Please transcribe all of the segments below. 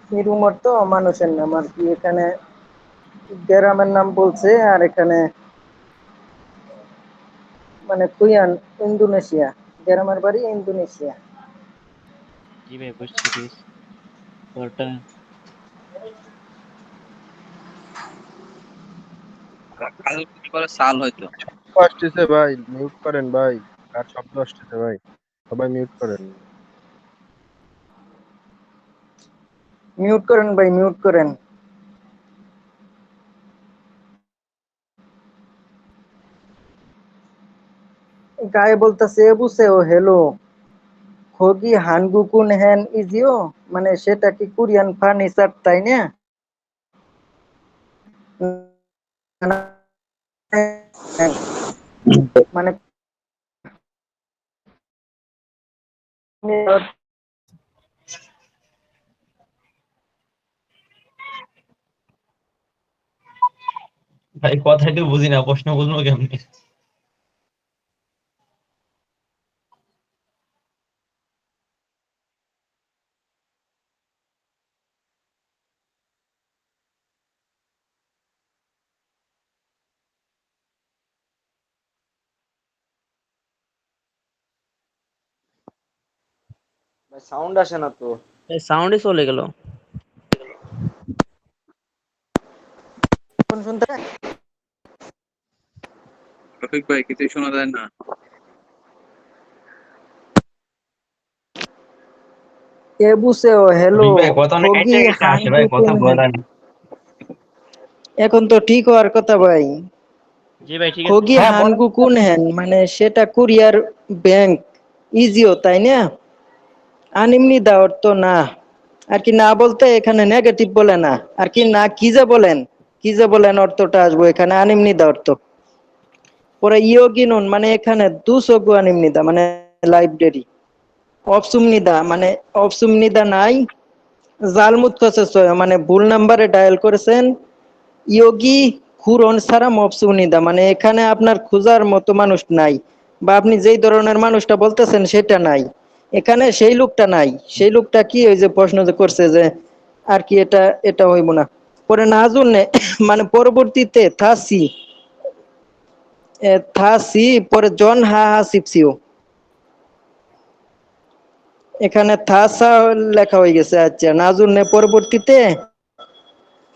মিরুমর তো মানুষের নাম আর কি, এখানে গ্রামের নাম বলছে। আর এখানে মানে কুইয়ান ইন্দোনেশিয়া, গ্রামের বাড়ি ইন্দোনেশিয়া। জি ভাই বুঝছি বুঝছি। ওটা কাল করে সাল হয়তো। আসতেছে ভাই, মিউট করেন ভাই। কার শব্দ আসতেছে ভাই? সবাই মিউট করেন। মিউট করেন ভাই, মিউট করেন। গায়ে বলতেছে এবুসে ও হেলো খোগি হানগুকুন হ্যান ইজিও, মানে সেটা কি কোরিয়ান ফার্নিচার তাই না? মানে ভাই কথাই তো বুঝি না, প্রশ্ন বুঝবো কেমনি? ভাই সাউন্ড আসে না তো। সাউন্ডই চলে গেল। কোন শুনতে রফিক ভাই কিছুই শোনা যায় না। এবুসে ও হেলো রফিক ভাই কথা অনেক খোগি কাইটা কাইটা আসে ভাই, কথা হানগুকুন বোঝা হ্যান। যায় না। এখন তো ঠিক হওয়ার কথা ভাই। জি ভাই ঠিক আছে। খোগি হ্যাঁ বলেন। হানগুকুন হ্যান মানে সেটা কোরিয়ার ব্যাংক ইজিও তাই না? আনিমনি দাওয়ার তো না, আর কি না বলতে এখানে নেগেটিভ বলে না, আর কি না কি যে বলেন, কি যে বলেন অর্থটা আসবো এখানে আনিমনি দাওয়ার তো। পরে ইয়োগিনুন মানে এখানে দুসগু আনিমনিদা মানে লাইব্রেরি। অপসুমনিদা মানে অপসুমনিদা নাই। জালমুত খসেস মানে ভুল নাম্বারে ডায়াল করেছেন। ইয়োগি খুরন সারা মপসুনিদা মানে এখানে আপনার খোঁজার মতো মানুষ নাই, বা আপনি যেই ধরনের মানুষটা বলতেছেন সেটা নাই। এখানে সেই লোকটা নাই। সেই লোকটা কি ওই যে প্রশ্ন যে করছে যে আর কি এটা এটা হইব না। পরে না জুনে মানে পরবর্তীতে থাসি থাসি পরে জন হা হা সিপসিও, এখানে থাসা লেখা হয়ে গেছে। আচ্ছা না জুনে পরবর্তীতে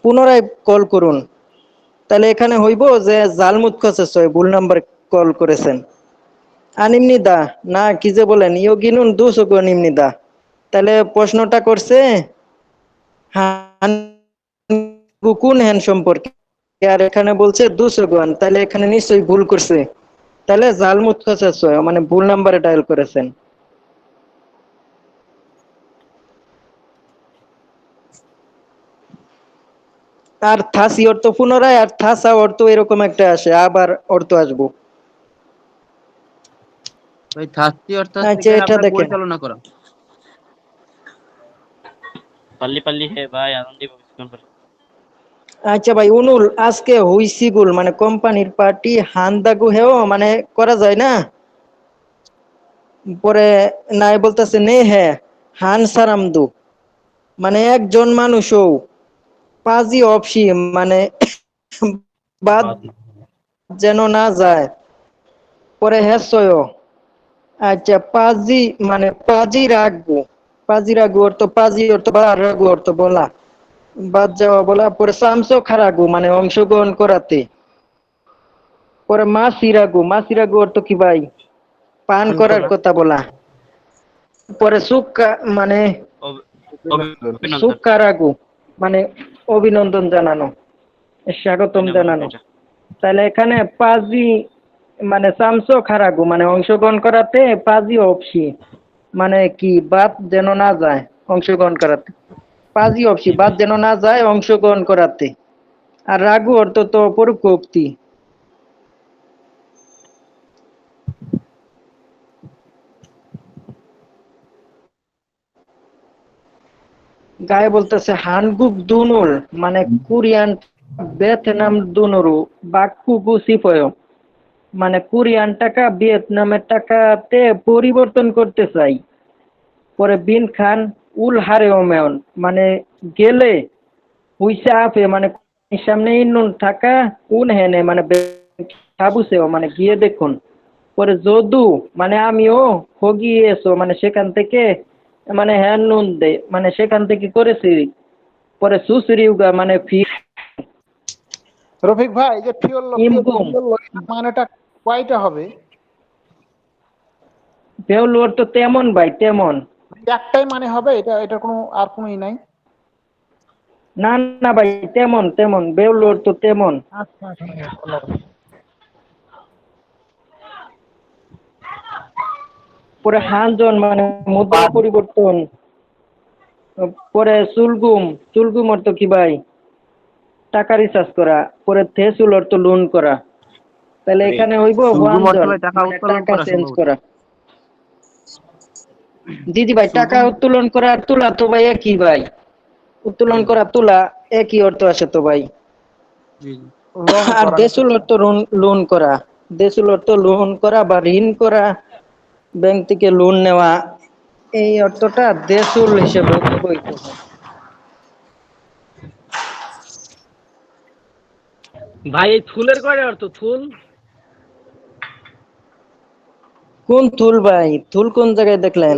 পুনরায় কল করুন। তাহলে এখানে হইব যে জালমুত খসেস ভুল নাম্বার কল করেছেন। আনিমনিদা না কি যে বলেন ইয়োগিনুন দুসগু নিমনিদা। তাহলে প্রশ্নটা করছে হানগুকুন হ্যান সম্পর্কে, আর এখানে বলছে দুসগুয়ান, তাহলে এখানে নিশ্চয়ই ভুল করছে। তাহলে জালমুত খসেস মানে ভুল নাম্বারে ডায়াল করেছেন। আর থাসি অর্থ পুনরায়, আর থাসা অর্থ এরকম একটা আসে আবার অর্থ আসবো। ভাই থার্টি অর্থাৎ আচ্ছা থেকে এটা আপনার দেখেন। পরিচালনা করা। পাল্লি পাল্লি হে ভাই আনন্দি কিছুক্ষণ পরে। আচ্ছা ভাই উনুল আজকে হইসি গুল মানে কোম্পানির পার্টি হান্দাগু হেও মানে করা যায় না। পরে নাই বলতেছে নে হ্যাঁ হান সারামদু মানে একজন মানুষও পাজি অপসি মানে বাদ বাদ। যেন না যায়। পরে হ্যাঁ। আচ্ছা পাজি মানে পাজি রাখবো। পাজি রাখবো অর্থ পাজি অর্থ বা রাখবো অর্থ বলা, বাদ যাওয়া বলা। পরে সামসো খারাগু মানে অংশগ্রহণ করাতে। পরে মাসিরাগু অর্থ কি ভাই? পান পান করার করা। কথা বলা। পরে সুক্কা মানে অভি- অভিনন্দন। অভিনন্দন। সুক্কারাগু মানে অভিনন্দন জানানো, স্বাগতম ধন্যবাদ জানানো। এটা। তাহলে এখানে পাজি মানে সামসো খারাগু মানে অংশগ্রহণ করাতে, পাজি অপসি মানে কি বাদ যেন না যায় অংশগ্রহণ করাতে। পাজি অপসি জি বাদ ভাই। যেন না যায় অংশগ্রহণ করাতে। আর রাগু অর্থ তো পরোক্ষ উক্তি। গায়ে বলতেছে হানগুক দুনুল মানে কোরিয়ান ভিয়েতনাম দুনুরু বাক্কুগু সিফয় মানে কোরিয়ান টাকা ভিয়েতনামের টাকাতে পরিবর্তন করতে চাই। পরে বিন খান উল হারে ওমেন মানে গেলে পয়সা আপে মানে সামনে নুন থাকা কোন হেনে মানে সাবুসেও মানে গিয়ে দেখুন পরে যদু মানে আমিও হগিয়ে এসো মানে সেখান থেকে মানে হ্যাঁ নুন দে মানে সেখান থেকে করেছি পরে সুসরি উগা মানে ফি রফিক ভাই যে ফিওল্লো ইমগুম মানেটা কয়টা হবে? বেউলোর তো তেমন ভাই তেমন একটাই মানে হবে, এটা কোনো আর কোনো ই নাই? না না ভাই তেমন তেমন বেউলোর তো তেমন আচ্ছা আচ্ছা আচ্ছা। পরে হানজন মানে মুদ্রা পরিবর্তন পরে চুলগুম অর্থ কি ভাই টাকা রিচার্জ করা পরে থেসুল অর্থ লোন করা তাহলে এখানে হইব সুলগুম অর্থ ওয়ানজন ভাই টাকা মানে উত্তোলন টাকা করা চেঞ্জ সম্ভবত। করা জি ভাই টাকা সুলগুম উত্তোলন করা আর তোলা তো ভাই একই ভাই উত্তোলন করা তোলা একই অর্থ আসে তো ভাই জি জি। লোন আর করা। দেশুল অর্থ লোন করা দেশুল অর্থ লোন করা বা ঋণ করা ব্যাংক থেকে লোন নেওয়া এই অর্থটা দেশুল হিসেবে ব্যবহৃত হয় ভাই এই থুলের কয়টা অর্থ থুল? কোন থুল ভাই থুল কোন জায়গায় দেখলেন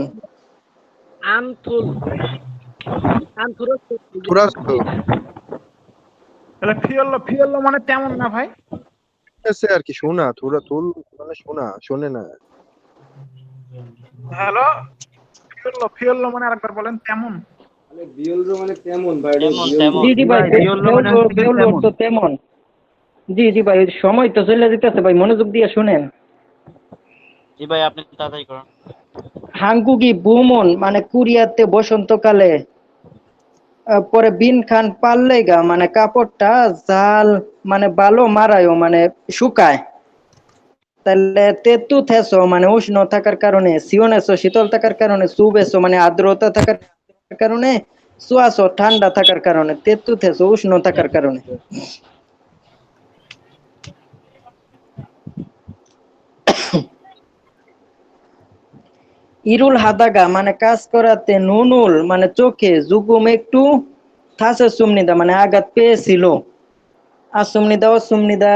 আমথুল আমথুরস তুরাস্ত তাহলে ফিওল্লো মানে তেমন না ভাই? আছে আর কি, শোনা তুল মানে শোনে না। হ্যালো, ফিওল্লো মানে আরেকবার বলেন তেমন। মানে বিয়লরো মানে কেমন ভাই এটা তেমন বিয়লরো? তেমন জি জি জি ভাই ভাই, বিয়ল্লো মানে হচ্ছে কি বেউল তেমন। অর্থ তেমন জি জি ভাই সময় তো চলে যেতেছে ভাই মনোযোগ দিয়ে শুনেন জি ভাই, আপনি তাড়াতাড়ি করুন। হাঙ্গুগি বুমন মানে কুরিয়াতে বসন্তকালে পরে বিন খান পাল্লেগা মানে কাপড়টা জাল মানে ভালো মারায়ও মানে শুকায় তাহলে তেতু থেসো মানে উষ্ণ থাকার কারণে সিওনেসো শীতল থাকার কারণে সুবেসো মানে আর্দ্রতা থাকার কারণে সুয়াসো ঠান্ডা থাকার কারণে তেতু থেসো উষ্ণ থাকার কারণে ইরুল হাদাগা মানে কাজ করাতে নুনুল মানে চোখে জুগুম একটু থাসে সুমনিদা মানে আঘাত পেয়েছিল আসুমনিদা অসুমনিদা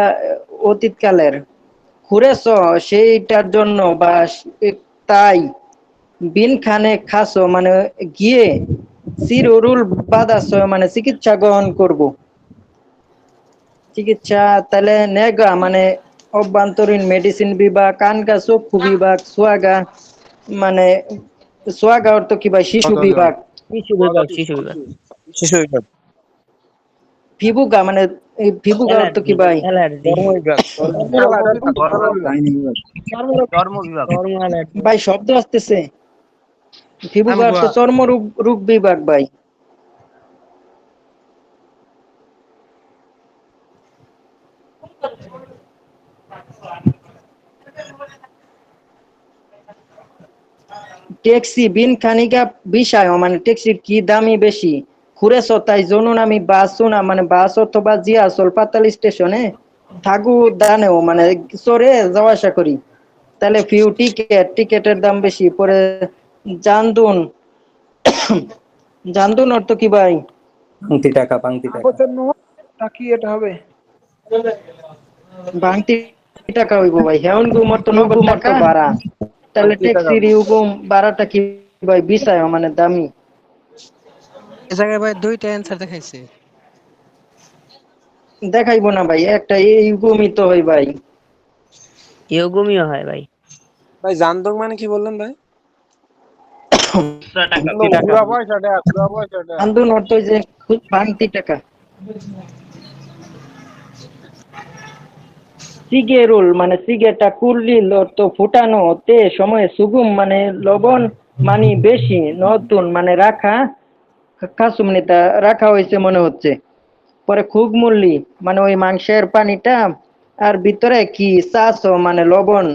অতীতকালের ঘুরেছ সেইটার জন্য বা তাই বিন খানে খাসো মানে গিয়ে সিরুল বাদাস মানে চিকিৎসা গ্রহণ করব চিকিৎসা তাহলে নেগা মানে অভ্যন্তরীণ মেডিসিন বিভাগ কানগা চক্ষু বিভাগ মানে সোয়াগা অর্থ কি ভাই শিশু বিভাগ শিশু বিভাগ। শিশু বিভাগ, ভিবুগা মানে এই ভিবুগা অর্থ কি ভাই অ্যালার্জি। ধর্ম বিভাগ, চর্ম বিভাগ। ভাই শব্দ আসতেছে ভিবুগা অর্থ চর্ম রোগ বিভাগ ভাই ট্যাক্সি বিন খানিকা বিষয় মানে ট্যাক্সির কি দামি বেশি ঘুরেছ তাই জনুন আমি বাস শোনা মানে বাস অথবা জিয়া পাতাল স্টেশনে থাকু দানেও মানে চড়ে যাওয়া আসা করি তাহলে ফিউ টিকেটের দাম বেশি পরে জানদুন জানদুন অর্থ কি ভাই কাগজের নোটটা কি এটা হবে? ভাঙতি টাকা হইব ভাই হেউন গুমর তো নগদ টাকা ভাড়া তাহলে ট্যাক্সির ইউগুম ভাড়াটা কি ভাই বিষয় মানে দামি এ জায়গায় ভাই দুইটা অ্যান্সার দেখাইছে। দেখাইবো না ভাই একটা ইউগুমই তো হয় ভাই ইয়োগমিও হয় ভাই। ভাই জানদং মানে কি বললেন ভাই? পুরা পয়সাটা পুরা পয়সাটা। আন্দোলন অর্থ যে খুব ভাঙতি টাকা সিগেরুল মানে সিগেটা কুরলিল অর্থ ফুটানো তে সময়ে সুগুম মানে লবণ মানে বেশি নতুন মানে রাখা কাসুমনিতা রাখা হয়েছে মনে হচ্ছে পরে খুব মূল্যি মানে ওই মাংসের পানিটা আর ভিতরে কি চাষো মানে লবণ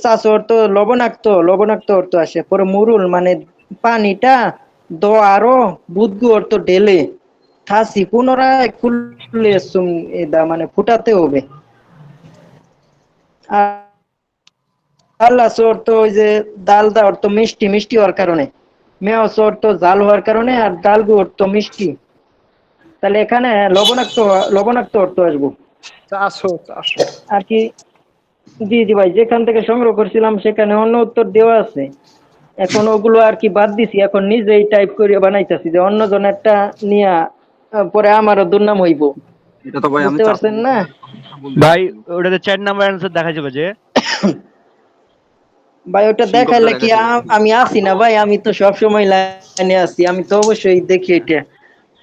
চাষ অর্থ লবণাক্ত অর্থ আসে পরে মুরুল মানে পানিটা আরো বুদগু অর্থ ঢেলে থাসি পুনরায় খুললে মানে ফুটাতে হবে আর আল্লাহ অর্থ ওই যে ডালদা অর্থ মিষ্টি হওয়ার কারণে মেয়স অর্থ জাল হওয়ার কারণে, আর ডালগু অর্থ মিষ্টি, তাহলে এখানে লবণাক্ত লবণাক্ত অর্থ আসবো 400 আর কি। জি জি ভাই, যেখান থেকে সংগ্রহ করছিলাম সেখানে অন্য উত্তর দেওয়া আছে, এখন ওগুলো আর কি বাদ দিছি, এখন নিজেই টাইপ করে বানাইতেছি যে অন্য জনেরটা নিয়ে পরে আমারও দুর্নাম হইব। এটা তো ভাই আমি বুঝতে পারছেন না ভাই ওটাতে 4 নাম্বার অ্যান্সার দেখা যাবে যে ভাই? ওটা শিক্ষকদের দেখাইলে কি দেখা যাবে। আমি আছি না ভাই? আমি তো সবসময় লাইনে আছি, আমি তো অবশ্যই দেখি এটা হ্যাঁ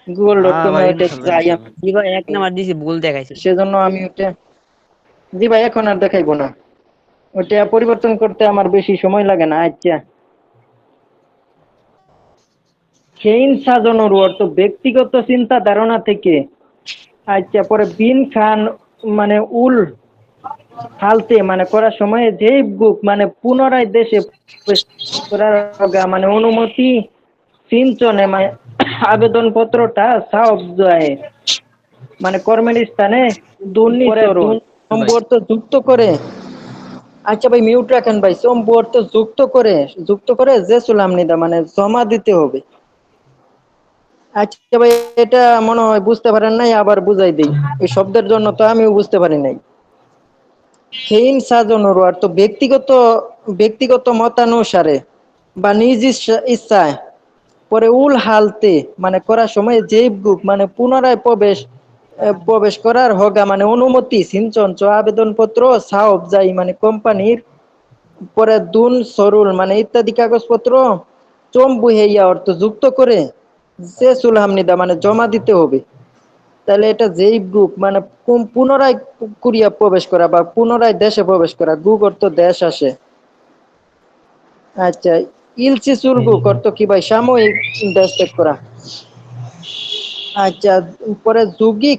google.com এ ভাই ওটা ইনশাল্লাহ যাই আমি, ইনশাল্লাহ। জি ভাই, 1 নাম্বার দিছি, ভুল দেখাইছে। সেজন্য আমি ওটা, জি ভাই এখন আর দেখাইবো না, ওটা পরিবর্তন করতে আমার বেশি সময় লাগে না। আচ্ছা, খেইন সাজানোর অর্থ ব্যক্তিগত চিন্তা ধারণা থেকে। আচ্ছা, পরে বিন খান মানে উল হালতে মানে করার সময় যেই বুক মানে পুনরায় দেশে প্রবেশ করার মানে অনুমতি সিঞ্চনে মানে আবেদনপত্রটা সাফ যায় মানে কর্মের স্থানে দুর্নীতিকরণ সম্পর্ক যুক্ত করে। আচ্ছা ভাই মিউট রাখেন ভাই, সম্পর্ক যুক্ত করে যে সুলামনিদা মানে জমা দিতে হবে। আচ্ছা ভাই, এটা মনে হয় বুঝতে পারেন নাই, আবার বুঝাই দিই, এই শব্দের জন্য তো আমিও বুঝতে পারি নাই। খেইন সাজানোর অর্থ ব্যক্তিগত ব্যক্তিগত মতানুসারে বা নিজ ইচ্ছায় পরে উল হালতে মানে করার সময় যে গ্রুপ মানে পুনরায় প্রবেশ করার হগা মানে অনুমতি সিঞ্চন আবেদনপত্র সাহব যাই মানে কোম্পানির পরে দুন সরুল মানে ইত্যাদি কাগজপত্র চম্বু হেইয়া অর্থ যুক্ত করে যে সুলহামনিদা মানে জমা দিতে হবে। তাহলে এটা যেই গ্রুপ মানে পুনরায় কুরিয়া প্রবেশ করা বা পুনরায় দেশে প্রবেশ করা, গ্রুপ অর্থ দেশ আসে। আচ্ছা, ইলচি সুলগুক অর্থ কি ভাই? সাময়িক দেশ ত্যাগ করা। আচ্ছা, পরে যুগি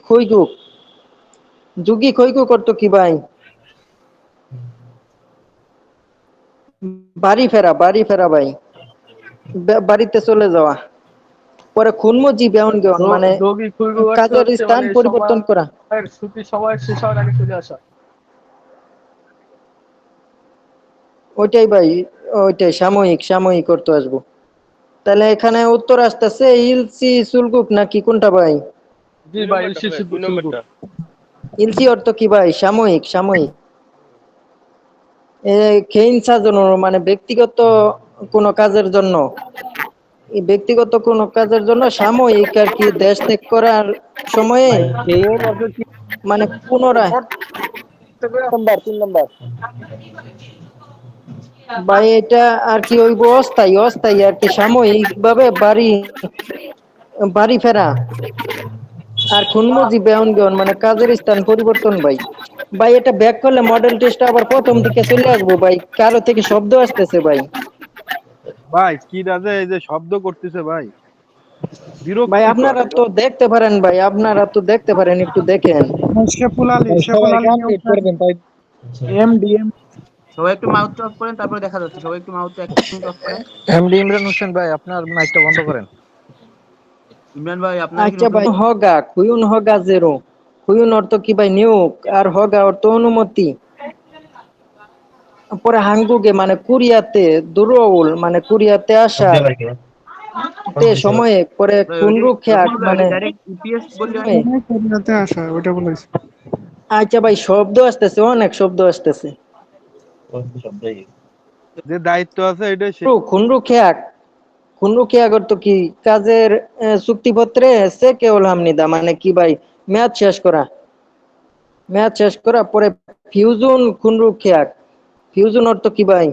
খৈগুক অর্থ কি ভাই? বাড়ি ফেরা ভাই, বাড়িতে চলে যাওয়া। পরে খুনমজি বেউন গেউন মানে যোগী খুইগু অর্থ কাজের হচ্ছে স্থান মানে পরিবর্তন করা। সময়ের ছুটি সময় শেষ হওয়ার আগে চলে আসা। ওইটাই ভাই, ওইটাই সাময়িক করতে আসবো। তাহলে এখানে উত্তর আসতেছে ইলসি সুলগুক নাকি কোনটা ভাই? জি ভাই, দুই নম্বরটা। ইলসি অর্থ কি ভাই? সাময়িক। খেইন সাজানোর মানে ব্যক্তিগত কোনো কাজের জন্য, এই ব্যক্তিগত কোনো কাজের জন্য সাময়িক আর কি দেশ ত্যাগ করার সময়ে মানে পুনরায়। ভাই এটা আর কি হইব? অস্থায়ী আর কি, সাময়িক ভাবে বাড়ি ফেরা। আর খুনমুজি বেউন গেউন মানে কাজের স্থান পরিবর্তন ভাই। ভাই এটা ব্যাক করলে মডেল টেস্ট আবার প্রথম দিকে চলে আসবো ভাই, কারো থেকে শব্দ আসতেছে ভাই। ভাই কি রাজা এই যে শব্দ করতেছে ভাই, ভাই বিরক্তিকর। আপনারা তো দেখতে পারেন ভাই, আপনারা তো দেখতে পারেন, একটু দেখেন। শেফুল আলী মিউট করবেন তাই। এমডিএম সবাই একটু মাউথ অফ করেন, তারপরে দেখা যাচ্ছে। সবাই একটু মাউথ 1 মিনিট অফ করেন। এমডি ইমরান হোসেন ভাই আপনার মাইকটা বন্ধ করেন। ইমরান ভাই, আপনার কি আচ্ছা নতুন? ভাই, হগা জেরো। খুয়ুন অর্থ কি ভাই? নিয়োগ। আর হগা অর্থ অনুমতি। পরে হাঙ্গুগে মানে কুরিয়াতে, দুরৌল মানে কুরিয়াতে আসার সময়ে, পরে ভাই ওইটা খুনরু খেয়াক রকমান ভাই, মানে ওইটা ডাইরেক্ট ইপিএস বললে হয় না? সময়ে। আচ্ছা ভাই, শব্দ আসতেছে, অনেক শব্দ আসতেছে। যে দায়িত্ব আছে এটা সে। খুনরু খেয়াক অর্থ কি? কাজের চুক্তিপত্রে সে কেবল হামনিদা মানে কি ভাই? মেয়াদ শেষ করা। পরে ফিউজন খুনরু খেয়াক, ফিউজন অর্থ কি ভাই?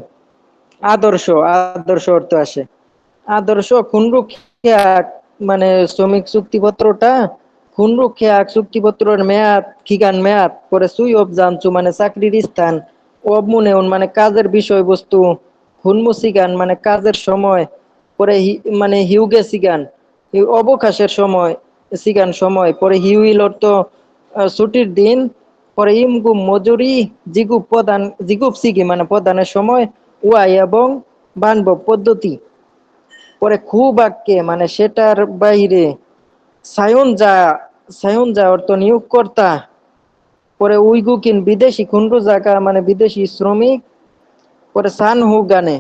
আদর্শ অর্থ আসে। আদর্শ খুনরু খেয়াক মানে শ্রমিক চুক্তিপত্রটা, খুনরু খেয়াক চুক্তিপত্রের মেয়াদ পরে সুই অব জানছু মানে চাকরির স্থান, অবমুনেউন মানে কাজের বিষয়বস্তু, খুনমু সিগান মানে কাজের সময়, পরে মানে হিউগে সিগান অবকাশের সময়, সিগান সময়, পরে হিউইল অর্থ ছুটির দিন, পরে ইমগুম মজুরি, জিগুপ সিগি মানে প্রদানের সময়, ওয়াই এবং বানব পদ্ধতি। পরে বাক্যে মানে সেটার বাইরে, সায়ন যা অর্থ নিয়োগকর্তা। পরে উইগুকিন বিদেশি খুন্ডু জায়গা মানে বিদেশি শ্রমিক। পরে সান হু গানে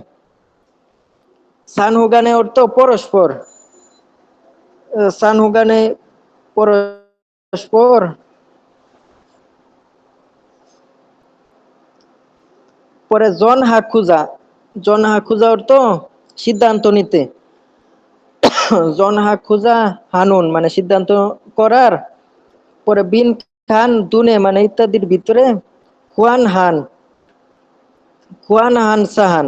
সানহুগানে অর্থ পরস্পর, সানহুগানে পরস্পর। পরে জন হাকুজা, জন হাকুজা অর্থ সিদ্ধান্ত নিতে, জন হাকুজা হানুন মানে সিদ্ধান্ত করার। পরে বিন খান দুনে মানে ইত্যাদির ভিতরে খুয়ান হান, খুয়ান হান সাহান,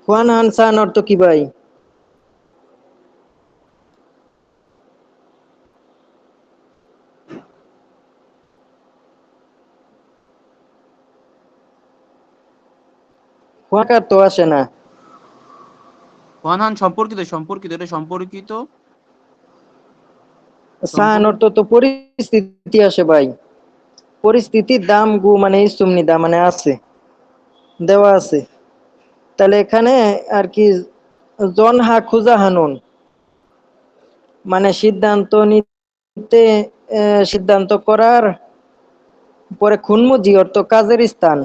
খুয়ান হান সাহান অর্থ কি ভাই? খুয়াকার তো আসে না। ওয়ানহান সম্পর্কিত, সম্পর্কিত, এটা সম্পর্কিত, সাহান সম্পর্কিত। অর্থ তো পরিস্থিতি আসে ভাই, পরিস্থিতির দাম গু মানে ইসুমনি দা মানে আছে, দেওয়া আছে। তাহলে এখানে আর কি জন হাকুজা হানুন মানে সিদ্ধান্ত নিতে, সিদ্ধান্ত করার। পরে খুনমুজি অর্থ কাজের স্থান।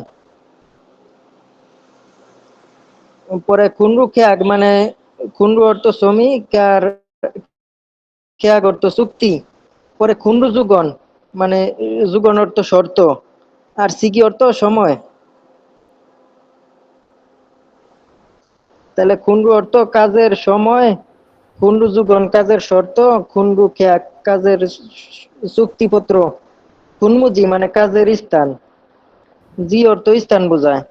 পরে খুনরু খেয়াগ মানে খুনরু অর্থ শ্রমিক আর খেয়াগ অর্থ চুক্তি। পরে খুনরু যুগন মানে যুগন অর্থ শর্ত, আর সিকি অর্থ সময়। তাহলে খুনরু অর্থ কাজের সময়, খুনরু যুগন কাজের শর্ত, খুনরু খেয়াগ কাজের চুক্তিপত্র, খুনমুজি মানে কাজের স্থান, জি অর্থ স্থান বোঝায়।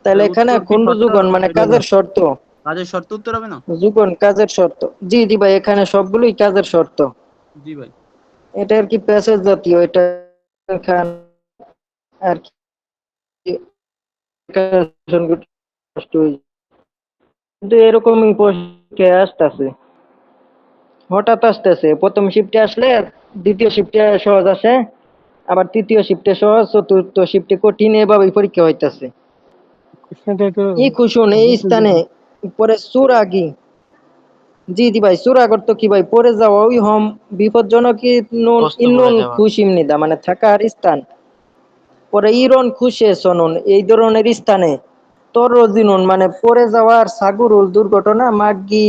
তাহলে এখানে উত্তর কি খুনরু শর্ত যুগন মানে হবে না? কাজের শর্ত, কাজের শর্ত উত্তর হবে না? যুগন কাজের শর্ত। জি জি ভাই, এখানে সবগুলোই কাজের শর্ত। জি ভাই। এটা আর কি প্যাসেজ জাতীয়, এটা এখান আর কি কিন্তু এরকমই পরীক্ষায় আসতেছে, হঠাৎ আসতেছে। প্রথম শিফটে আসলে দ্বিতীয় শিফটে সহজ আসে, আবার তৃতীয় শিফটে সহজ, চতুর্থ শিফটে কঠিন, এভাবেই পরীক্ষা হইতাছে। এই খুশুন এই স্থানে পরে সুরাগি। জি জি ভাই, সুরাগর তো কি ভাই পরে যাওয়া, ওই হম বিপজ্জনক নুন ইন্নুন খুশিমনিদা মানে থাকার স্থান। পরে ইরন খুশে সনুন এই ধরনের স্থানে তরজিনুন মানে পরে যাওয়ার সাগুরুল দুর্ঘটনা মাগি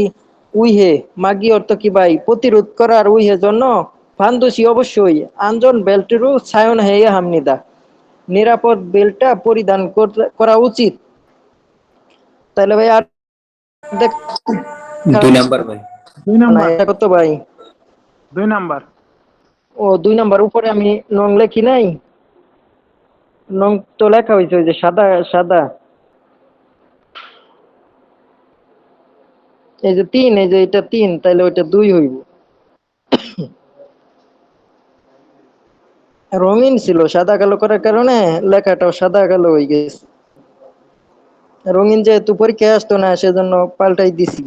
উইহে, মাগি অর্থ কি ভাই প্রতিরোধ করার, উইহে জন্য ফান্দুসি অবশ্যই আঞ্জন বেল্টেরু ছায়ন হেয়ে হামনিদা নিরাপদ বেল্টটা পরিধান করা উচিত। তাহলে ভাই আর দেখা 2 নাম্বার ভাই। 2 নাম্বার, এটা কত ভাই? 2 নাম্বার। ও 2 নাম্বার, উপরে আমি নং লেখি নাই, নং তো লেখা হয়েছে ওই যে সাদা সাদা, এই যে 3, এই যে এটা 3, তাহলে ওইটা 2 হইব। রঙিন ছিল, সাদা কালো করার কারণে লেখাটাও সাদা কালো হয়ে গেছে। রঙিন যেহেতু পরীক্ষায় আসতো না, সেজন্য পাল্টাই দিছি।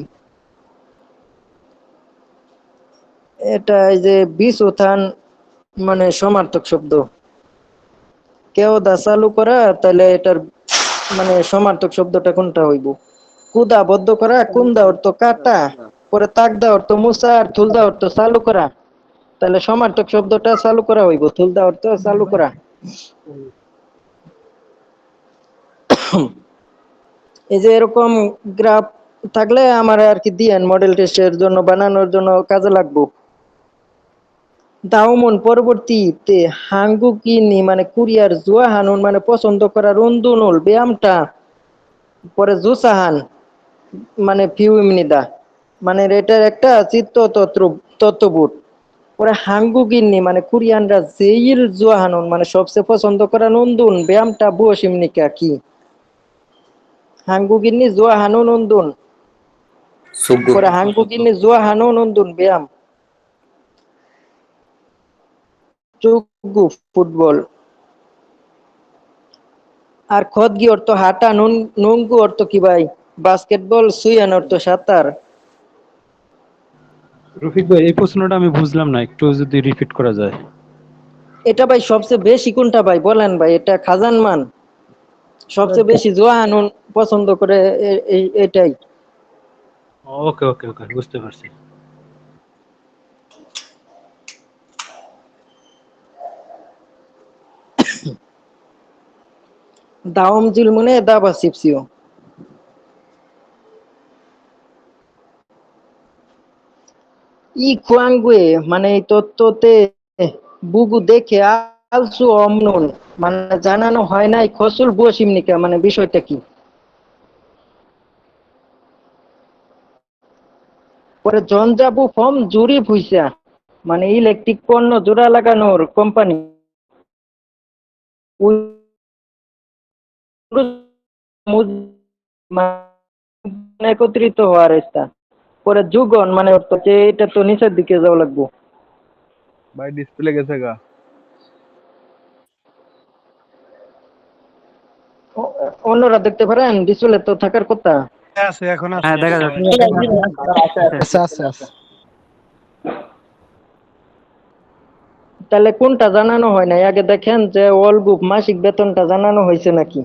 এটা এই যে বিষ উত্থান মানে সমার্থক শব্দ, কেউ দা চালু করা, তাহলে এটার মানে সমার্থক শব্দটা কোনটা হইব? কুদা বদ্ধ করা, কুন্দা অর্থ কাটা, পরে তাকদা অর্থ মুসা, আর থুলদা অর্থ চালু করা। তাহলে সমার্থক শব্দটা চালু করা হইব, থুলদা অর্থ চালু করা। এই যে এরকম গ্রাফ থাকলে আমার আর কি দিয়েন মডেল টেস্টের জন্য বানানোর জন্য কাজে লাগবো। দাউমন পরবর্তীতে হাঙ্গুকিনি মানে কুরিয়ার, জুয়া হানুন মানে পছন্দ করা, রুন্দুনুল ব্যায়ামটা। পরে জুসাহান মানে ফিউমিনিদা মানে এটার একটা চিত্ত তত্ত্ববোধ। পরে হাঙ্গুগিন্নি মানে কোরিয়ানরা জেইল জুয়া হানুন মানে সবচেয়ে পছন্দ করা, নন্দুন ব্যায়ামটা বুয়সিমনিকা কি? হাঙ্গুগিন্নি জুয়া হানু নন্দুন। সুব্বু। পরে হাঙ্গুগিন্নি জুয়া হানু নন্দুন ব্যায়াম চুগু ফুটবল। আর খদগি অর্থ হাঁটা, নুঙ্গু অর্থ কি ভাই বাস্কেটবল, সুইয়ান অর্থ সাঁতার। রফিক ভাই, এই প্রশ্নটা আমি বুঝলাম না, একটু যদি রিপিট করা যায়। এটা ভাই সবচেয়ে বেশি কোনটা ভাই বলেন ভাই? এটা খাজান মান সবচেয়ে বেশি জুয়া হানুন পছন্দ করে, এটাই। ওকে ওকে ওকে, বুঝতে পারছি। daum jilmune daba sipsio. ই খুয়াঙ্গুয়ে মানে এই তত্ত্বতে বুগু দেখে আলসু অমনুন মানে জানানো হয় নাই খসুল বুয়াশিমনিকা মানে বিষয়টা কি। পরে জঞ্জাবু ফর্ম জুরি ভুইসা মানে ইলেকট্রিক পণ্য জোড়া লাগানোর কোম্পানি একত্রিত হওয়ার স্থান। পরে যুগন মানে অর্থ যে এটা তো নিচের দিকে যাওয়া লাগবো। ভাই ডিসপ্লে গেছে গা। অন্যরা দেখতে পারেন ডিসপ্লে তো থাকার কথা। আছে এখন আছে। হ্যাঁ দেখা যাচ্ছে। আচ্ছা আচ্ছা আচ্ছা। তাহলে কোনটা জানানো হয় নাই আগে দেখেন যে ওয়াল গ্রুপ মাসিক বেতনটা জানানো হয়েছে নাকি।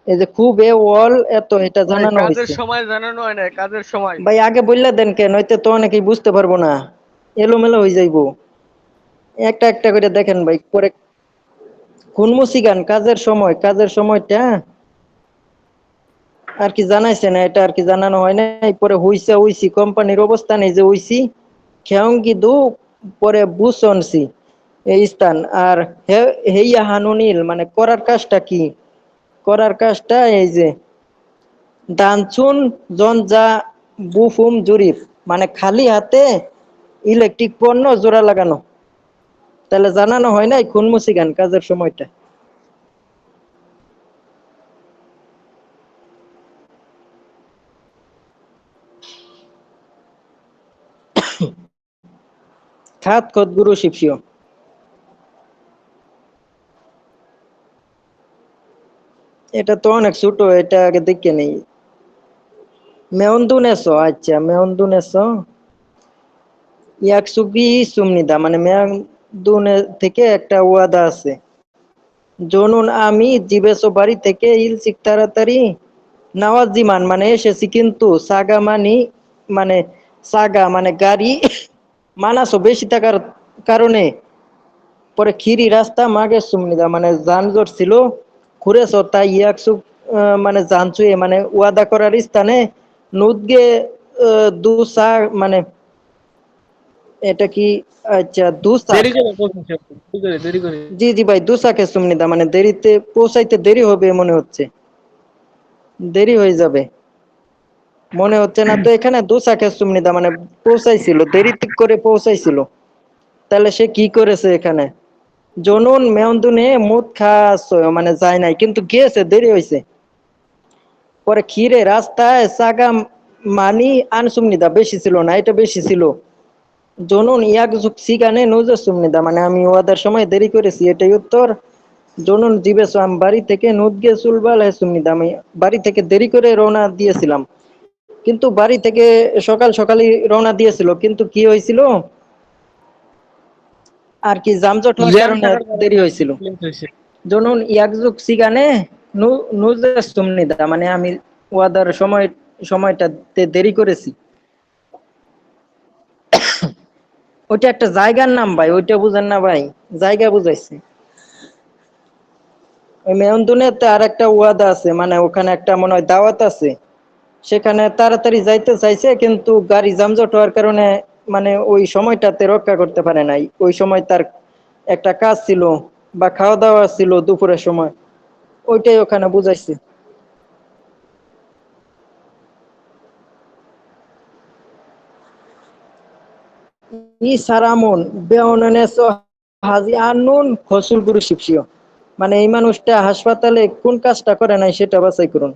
এই যে খুব ওয়াল এত এটা জানানো হয়েছে। কাজের সময় জানানো হয় না, কাজের সময়। ভাই আগে বললে দেন কেন, নয়তো তো অনেকেই বুঝতে পারবো না, এলোমেলো হয়ে যাইবো। একটা একটা করে দেখেন ভাই। পরে খুনমুসি গান কাজের সময়টা আর কি জানাইছে না, এটা আর কি জানানো হয় নাই। পরে হইছি কোম্পানির অবস্থান এই যে হইছি খেয়ঙ্গি দু পরে বুসনসি এই স্থান। আর হেইয়া হানুনিল মানে করার কাজটা কি, করার কাজটা এই যে দানচুন জঞ্জা বুফুম জরিফ মানে খালি হাতে ইলেকট্রিক পণ্য জোড়া লাগানো। তাহলে জানানো হয় নাই খুনমুসি গান কাজের সময়টা। খাত খত গুরু শিবসিও এটা তো অনেক ছোট, এটা আগে দেখে নেই। মেয়ন্দুনেছো আচ্ছা মেয়ন্দুনেছো ইয়াকসুগি সুমনিদা মানে মেয়ন্দুনে থেকে একটা ওয়াদা আছে। জনুন আমি জিবেছো বাড়ি থেকে ইলসিক তাড়াতাড়ি নওয়াজিমান মানে এসেছি কিন্তু সাগা মানি মানে সাগা মানে গাড়ি মানাসো বেশি থাকার কারণে পরে খিরি রাস্তা মাগে সুমনিদা মানে যানজট ছিল ঘুরেছ তাই ইয়াকসু মানে জানছুয়ে মানে ওয়াদা করার স্থানে নুদগে দুসা মানে এটা কি আচ্ছা দুসা। দেরি করে পৌঁছেছে, দেরি করে। জি জি ভাই দুসাকে সুমনিদা মানে দেরিতে পৌঁছাইতে দেরি হবে মনে হচ্ছে, দেরি হয়ে যাবে মনে হচ্ছে না তো এখানে দুসাকে সুমনিদা মানে পৌঁছাইছিল দেরি করে পৌঁছাইছিল। তাহলে সে কি করেছে এখানে জনুন মেয়ন্দুনে মুদ খাস মানে যায় নাই কিন্তু গিয়েছে দেরি হয়েছে। পরে খিরে রাস্তায় সাগা মানি আনসুমনিদা বেশি ছিল না, এটা বেশি ছিল। জনুন ইয়াক যুগ সিগানে নুজে সুমনিদা মানে আমি ওয়াদার সময় দেরি করেছি, এটাই উত্তর। জনুন জিবেস আমি বাড়ি থেকে নুদগে চুলবাল হে সুমনিদা আমি বাড়ি থেকে দেরি করে রওনা দিয়েছিলাম। কিন্তু বাড়ি থেকে সকাল সকালই রওনা দিয়েছিল কিন্তু কি হয়েছিল আর কি যানজট হওয়ার জ্যাম কারণে থাকার দেরি কারণে হয়েছিল। লেট হয়েছে। জনুন ইয়াকজুক সিগানে নুজে সুমনিদা মানে আমি ওয়াদার সময়টাতে দেরি করেছি। ওইটা একটা জায়গার নাম ভাই, ওইটা বুঝেন না ভাই, জায়গা বুঝাইছে। ওই মেয়ন্দুনেতে আর একটা ওয়াদা আছে মানে ওখানে একটা মনে হয় দাওয়াত আছে, সেখানে তাড়াতাড়ি যাইতে চাইছে কিন্তু গাড়ি যানজট হওয়ার কারণে মানে ওই সময়টাতে রক্ষা করতে পারে নাই। ওই সময় তার একটা কাজ ছিল বা খাওয়া দাওয়া ছিল দুপুরের সময়, ওইটাই ওখানে বুঝাইছে। ই সারামন বেউননেস হাজি আনুন ফসুল গুরু শিবসিও মানে এই মানুষটা হাসপাতালে কোন কাজটা করে নাই সেটা বাছাই করুন।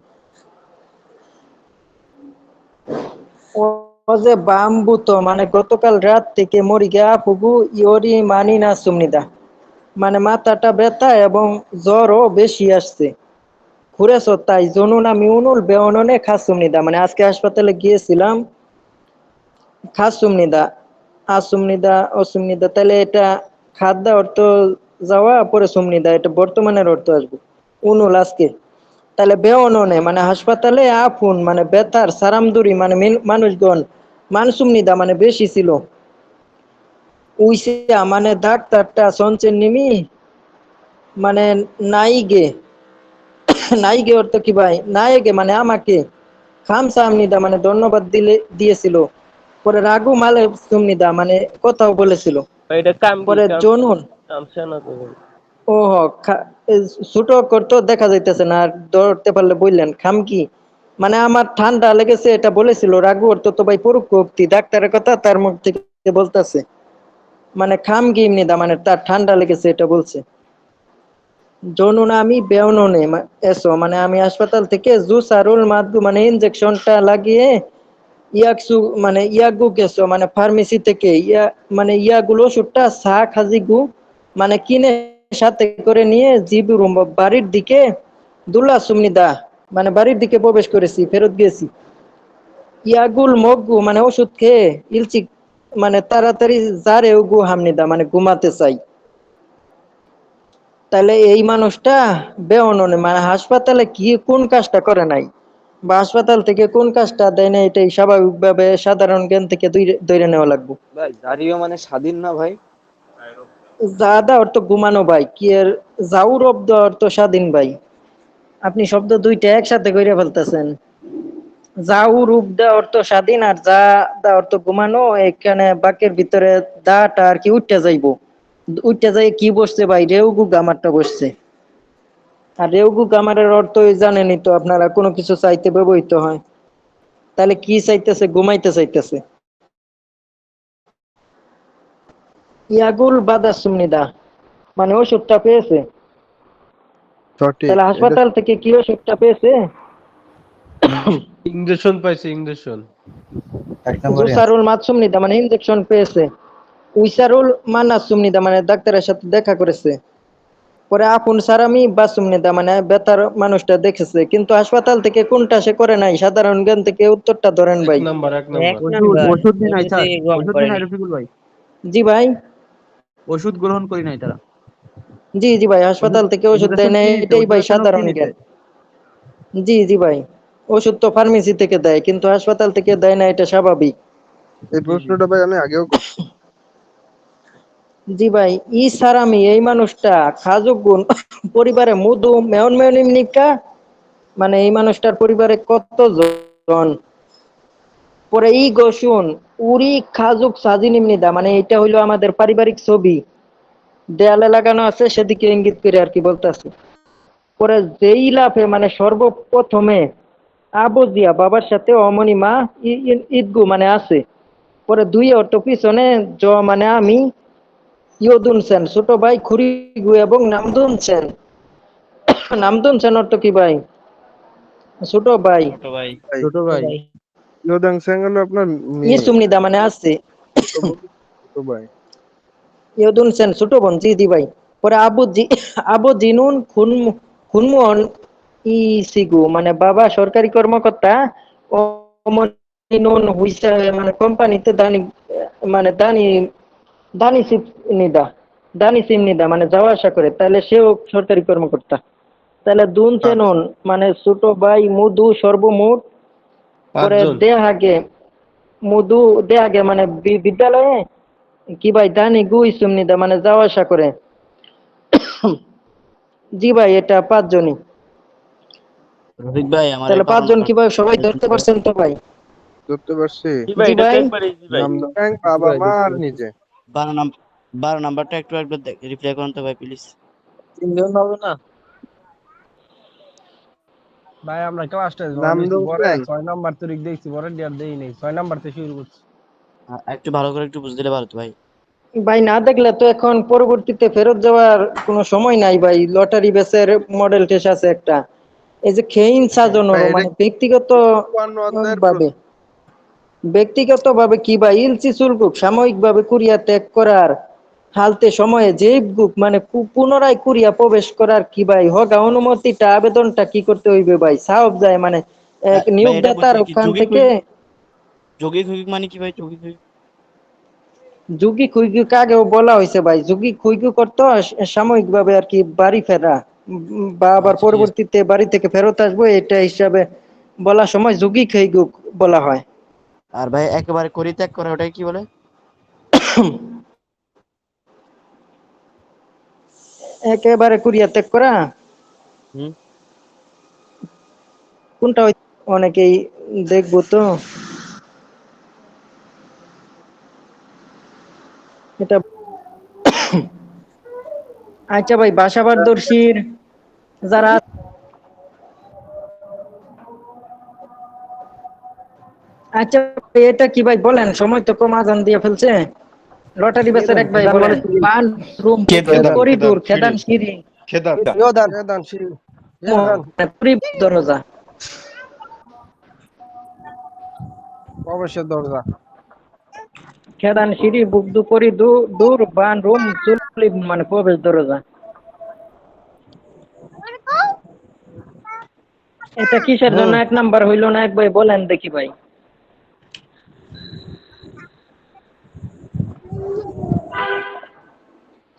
ও যে বাম্বুতো মানে গতকাল রাত থেকে মরিগা ফুগু ইওরি মানি না সুমনিদা মানে মাথাটা ব্যথা এবং জ্বরও বেশি আসছে। ঘুরেছ তাই জনুন আমি উনুল বেউননে খাস সুমনিদা মানে আজকে হাসপাতালে গিয়েছিলাম খাস সুমনিদা আসুমনিদা অসুমনিদা তাহলে এটা খাদ্য অর্থ যাওয়া পরে সুমনিদা এটা বর্তমানের অর্থ আসবে উনুল আজকে। তাহলে বেওননে মানে হাসপাতালে আফুন মানে বেতার সারামদুরি মানে মানুষগণ মানসুমনিদা মানে বেশি ছিল। উইসা মানে ডাক্তারটা সঞ্চের নিমি মানে নাই গে নাইগে অর্থ কি ভাই, নাইগে মানে আমাকে খামসা আমনিদা মানে ধন্যবাদ দিয়েছিল। পরে রাগু মালে সুমনিদা মানে কথাও বলেছিল। এটা কাম কি পরে কাম? জনুন কাম না তো ভাই। ও ছোট করতো দেখা যাইতেছে না, আর ধরতে পারলে বললেন খাম কি মানে আমার ঠান্ডা লেগেছে এটা বলেছিল। রাগু অর্থ তো ভাই পরোক্ষ উক্তি, ডাক্তারের কথা তার মুখ থেকে বলতেছে। মানে খাম কি এমনিদা মানে তার ঠান্ডা লেগেছে এটা বলছে। জনুন আমি বেউননে এসো মানে আমি হাসপাতাল থেকে জুসারুল মাদগু মানে ইনজেকশনটা লাগিয়ে ইয়াকসু মানে ইয়াগু গেছো মানে ফার্মেসি থেকে মানে ইয়াগুলো ওষুধটা সা খাজিগু মানে কিনে সাথে করে নিয়ে জিবুর বাড়ির দিকে দুল্লা সুমনিদা মানে বাড়ির দিকে প্রবেশ করেছি, ফেরত গিয়েছি। ইয়াগুল মগু মানে ওষুধ খেয়ে ইলচি মানে তাড়াতাড়ি জারে উগু হামনিদা মানে ঘুমাতে চাই। তাহলে এই মানুষটা বেউননে মানে হাসপাতালে কি কোন কাজটা করে নাই বা হাসপাতাল থেকে কোন কাজটা দেয় না, এটাই স্বাভাবিকভাবে সাধারণ জ্ঞান থেকে ধরে নেওয়া লাগবে। ভাই জারিও মানে স্বাধীন না ভাই? জাদা অর্থ ঘুমানো ভাই, কি এর জাউর অব্দ অর্থ স্বাধীন ভাই। আপনি শব্দ দুইটা একসাথে কইরা ফেলতেছেন। জাউ রূপ দা অর্থ স্বাধীন আর যা দা অর্থ ঘুমানো, এখানে বাক্যের ভিতরে দাটা আর কি উঠতে যাইবো, উঠতে যাই কি বসছে ভাই, রেউগু গামারটা বসছে। আর রেউগু গামারের অর্থ জানেনই তো আপনারা, কোনো কিছু চাইতে ব্যবহৃত হয়। তাহলে কি চাইতেছে, ঘুমাইতে চাইতেছে। ইয়াগুল বাদা সুমনিদা মানে ওষুধটা পেয়েছে। সঠিক তাহলে এটা। হাসপাতাল থেকে কি ওষুধটা পেয়েছে? ইঞ্জেকশন পাইছে ইঞ্জেকশন। এক নম্বরই আছে। জুসারুল মাতসুমনিদা মানে ইনজেকশন পেয়েছে। উইসারুল মানাসুমনিদা মানে ডাক্তারের সাথে দেখা করেছে। পরে আপন সারামি বাসুমনিদা মানে বেতার মানুষটা দেখেছে, কিন্তু হাসপাতাল থেকে কোনটা সে করে নাই। সাধারণ জ্ঞান থেকে উত্তরটা ধরেন এক ভাই। নাম্বার এক নাম্বার। ওষুধ নেই নাই স্যার, ওষুধ নেই নাই রফিকুল ভাই, জি ভাই, ওষুধ গ্রহণ করি নাই তারা। জি জি ভাই, ওষুধ হাসপাতাল থেকে ওষুধ ওষুধ দেয় আসলে না, কি নিতে, এটাই ওষুধ ভাই আসলে কি সাধারণ নিতে? জ্ঞান। জি জি ভাই, ওষুধ তো ফার্মেসি থেকে দেয়, কিন্তু হাসপাতাল থেকে দেয় না, এটা স্বাভাবিক। এই জি জি। প্রশ্নটা ভাই আমি আগেও করছি। জি ভাই, ই সারামি এই মানুষটা খাজুক গুণ পরিবারে মধু মেয়ন মেয়নিকা মানে এই মানুষটার পরিবারে কতজন। পরে ই গসুন উরি খাজুক সাজিনিমনিদা মানে এটা হইলো আমাদের পারিবারিক ছবি, দেয়ালে লাগানো আছে, সেদিকে ইঙ্গিত করে আর কি বলতেছে। পরে যেই লাফে মানে সর্বপ্রথমে আবজিয়া বাবার সাথে অমনি মা ঈদগু মানে আছে। পরে দুই অর্থ পিছনে জ মানে আমি ইয়দুন সেন ছোট ভাই খুরিগু এবং নামদুন সেন। নামদুন সেন অর্থ কি ভাই? ছোট ভাই। ছোট ভাই। ভাই ছোট ভাই। ইয়োদাং স্যাং হলো আপনার ই মেয়ে। সুমনিদা মানে আছে। ছোট বোন, ছোট ভাই। ইয়দুন সেন ছোট বোন, জি দি ভাই। পরে আবু জিনুন খুনমুহন ই সিগু মানে বাবা সরকারি কর্মকর্তা। নুন হুইসা মানে কোম্পানিতে দানি মানে দানি সিপ নিদা দানি সিম নিদা মানে যাওয়া আসা করে, তাহলে সেও সরকারি কর্মকর্তা। তাহলে দুন চেনুন মানে ছোট ভাই মধু সর্বমোট। পরে পাঁচজন। দেহাগে মধু দেহাগে মানে বিদ্যালয়ে কি ভাই দানি গু ইসুম নিদা মানে যাওয়া আসা করে। জি ভাই, এটা পাঁচজনই। রফিক ভাই আমার তাহলে 12 পাঁচজন নম্বর কিভাবে সবাই ধরতে পারছেন তো ভাই? ধরতে পারছি। জি ভাই জি এটা তো ভাই, একবার ইজি ভাই। নামদাং স্যাং জি বাবা ভাই মা দেখতে আর পাচ্ছি। নিজে। 12 নাম্বারটা একটু একবার রিপ্লাই করুন তো ভাই প্লিজ। তিনজন হবে না? ভাই আমরা ক্লাসটা জয়েন হইছি নামদং পরে স্যাং 6 নাম্বার তারিখ দেখছি, পরে ডিয়ার দেই নাই, 6 নাম্বার থেকে শুরু করছি। একটু ভালো করে একটু বুঝ দিলে ভালো তো ভাই। ভাই না দেখলে তো এখন পরবর্তীতে ফেরত যাওয়ার কোনো সময় নাই ভাই। লটারি বেসের মডেল টেস্ট আছে একটা, এই যে খেইন ভাই সাজানোর এটা মানে ব্যক্তিগত 52 অধ্যায়ের ভাবে প্রশ্ন। ব্যক্তিগতভাবে কি ভাই ইলচি সুলকুক সাময়িকভাবে কুরিয়া ত্যাগ করার হালতে সময়ে যে বুক মানে পুনরায় কুরিয়া প্রবেশ করার কি ভাই হগা অনুমতিটা আবেদনটা কি করতে হইবে ভাই? সাহব যায় মানে এক ভাই এটা নিয়োগদাতার বলছি কি ওখান যৌগিক থেকে। যৌগিক যৌগিক মানে কি ভাই যৌগিক যৌগিক? ঝুঁকি খুইগু কাগেও বলা হয়েছে ভাই, ঝুঁকি খুইগু করতো সাময়িকভাবে আর কি বাড়ি ফেরা বা আবার আচ্ছা ঠিক আছে। পরবর্তীতে বাড়ি থেকে ফেরত আসবো, এটা হিসাবে বলার সময় ঝুঁকি খুইগু বলা হয়। আর ভাই একেবারে পরিত্যাগ করে ওটাই কি বলে? একেবারে কুরিয়া ত্যাগ করা হুম। কোনটা অনেকেই দেখবো তো এটা। আচ্ছা ভাই, বাসাবাড়দর্শীর যারা আচ্ছা ভাই, এটা কি ভাই বলেন, সময় তো কম, আজান দিয়ে ফেলছে। লটারি বেচার এক ভাই বলেন, পান রুম করিডোর খেদান সিঁড়ি এদান সিঁড়ি এদান দরজা প্রবেশের দরজা। খেদান সিঁড়ি বুকদু করি দূর বান রুম চুলি মানে প্রবেশ দরজা। এটা কিসের জন্য এক নাম্বার হইলো না এক ভাই বলেন দেখি ভাই।